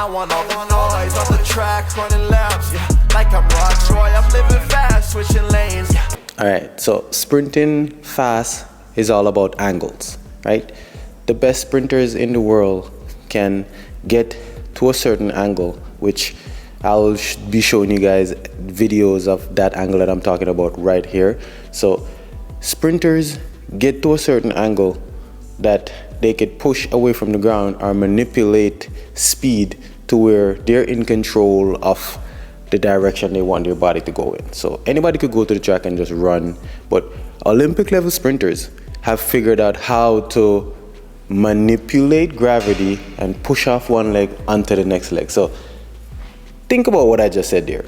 I want all the noise on the track, running laps, yeah. Like I'm Rod Troy, I'm living fast, switching lanes, yeah. Alright, so sprinting fast is all about angles, right? The best sprinters in the world can get to a certain angle, which I'll be showing you guys videos of that angle that I'm talking about right here. So sprinters get to a certain angle that they could push away from the ground or manipulate speed to where they're in control of the direction they want their body to go in. So anybody could go to the track and just run, but Olympic level sprinters have figured out how to manipulate gravity and push off one leg onto the next leg. So think about what I just said there.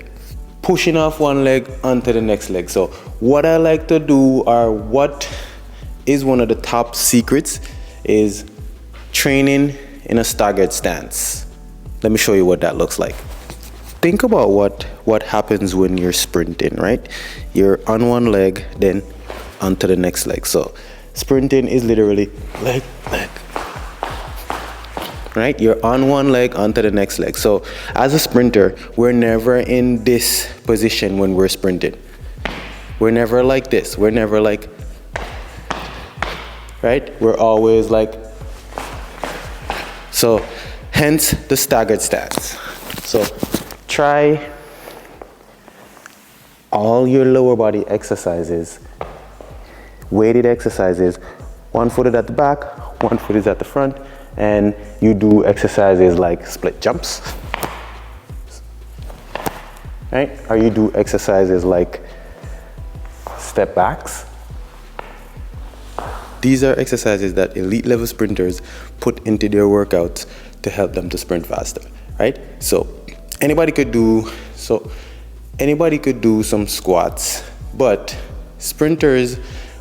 Pushing off one leg onto the next leg. So what I like to do, or what is one of the top secrets, is training in a staggered stance. Let me show you what that looks like. Think about what happens when you're sprinting, right? You're on one leg, then onto the next leg. So sprinting is literally leg, right? You're on one leg onto the next leg. So as a sprinter, we're never in this position when we're sprinting. We're never like this. We're never like, right? We're always like, so hence the staggered stance. So try all your lower body exercises, weighted exercises, one footed at the back, one foot is at the front, and you do exercises like split jumps, right? Or you do exercises like step backs. These are exercises that elite level sprinters put into their workouts to help them to sprint faster, right? So anybody could do some squats, but sprinters,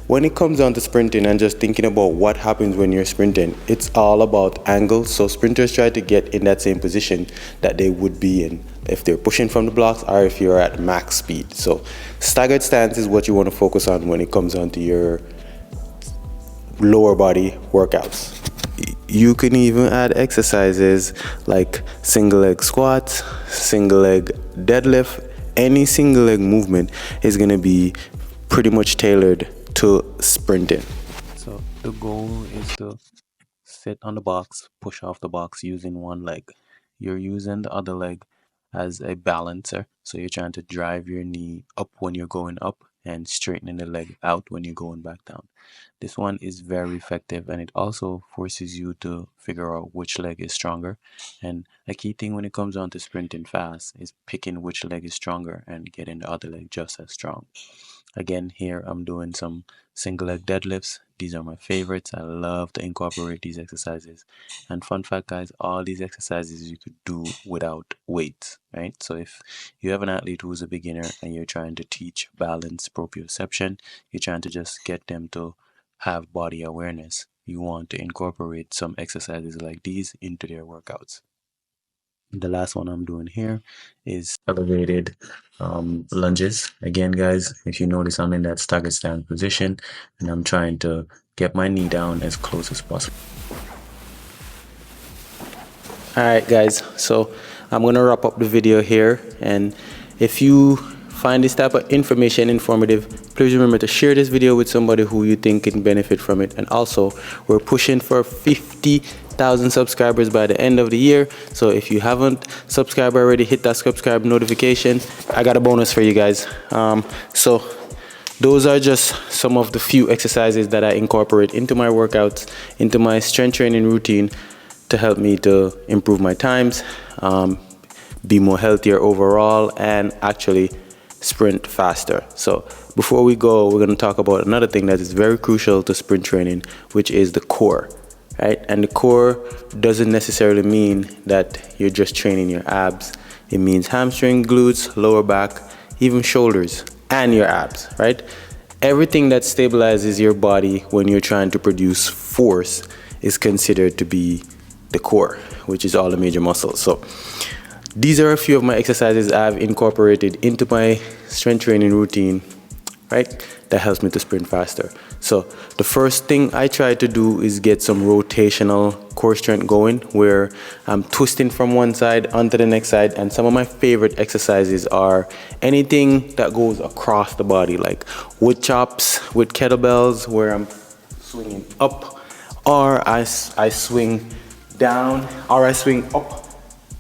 when it comes down to sprinting and just thinking about what happens when you're sprinting, it's all about angles. So sprinters try to get in that same position that they would be in if they're pushing from the blocks or if you're at max speed. So staggered stance is what you want to focus on when it comes down to your lower body workouts. You can even add exercises like single leg squats, single leg deadlift. Any single leg movement is going to be pretty much tailored to sprinting. So the goal is to sit on the box, push off the box using one leg. You're using the other leg as a balancer. So you're trying to drive your knee up when you're going up and straightening the leg out when you're going back down. This one is very effective, and it also forces you to figure out which leg is stronger. And a key thing when it comes down to sprinting fast is picking which leg is stronger and getting the other leg just as strong. Again, here I'm doing some single leg deadlifts. These are my favorites. I love to incorporate these exercises. And fun fact, guys, all these exercises you could do without weights, right? So if you have an athlete who's a beginner and you're trying to teach balance, proprioception, you're trying to just get them to have body awareness, you want to incorporate some exercises like these into their workouts. The last one I'm doing here is elevated lunges. Again, guys, if you notice, I'm in that staggered stance position and I'm trying to get my knee down as close as possible. All right, guys, so I'm going to wrap up the video here. And if you find this type of information informative, please remember to share this video with somebody who you think can benefit from it. And also, we're pushing for 50,000 subscribers by the end of the year. So if you haven't subscribed already, hit that subscribe notification. I got a bonus for you guys. So those are just some of the few exercises that I incorporate into my workouts, into my strength training routine to help me to improve my times, be more healthier overall, and actually sprint faster. So before we go, we're going to talk about another thing that is very crucial to sprint training, which is the core, right? And the core doesn't necessarily mean that you're just training your abs. It means hamstring, glutes, lower back, even shoulders, and your abs, right? Everything that stabilizes your body when you're trying to produce force is considered to be the core, which is all the major muscles. So these are a few of my exercises I've incorporated into my strength training routine, right? That helps me to sprint faster. So the first thing I try to do is get some rotational core strength going, where I'm twisting from one side onto the next side. And some of my favorite exercises are anything that goes across the body, like wood chops with kettlebells, where I'm swinging up, or I swing down, or I swing up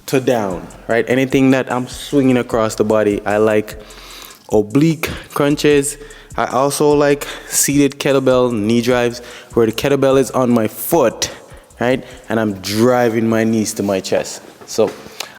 to down, right? Anything that I'm swinging across the body. I like oblique crunches. I also like seated kettlebell knee drives, where the kettlebell is on my foot, right? And I'm driving my knees to my chest. So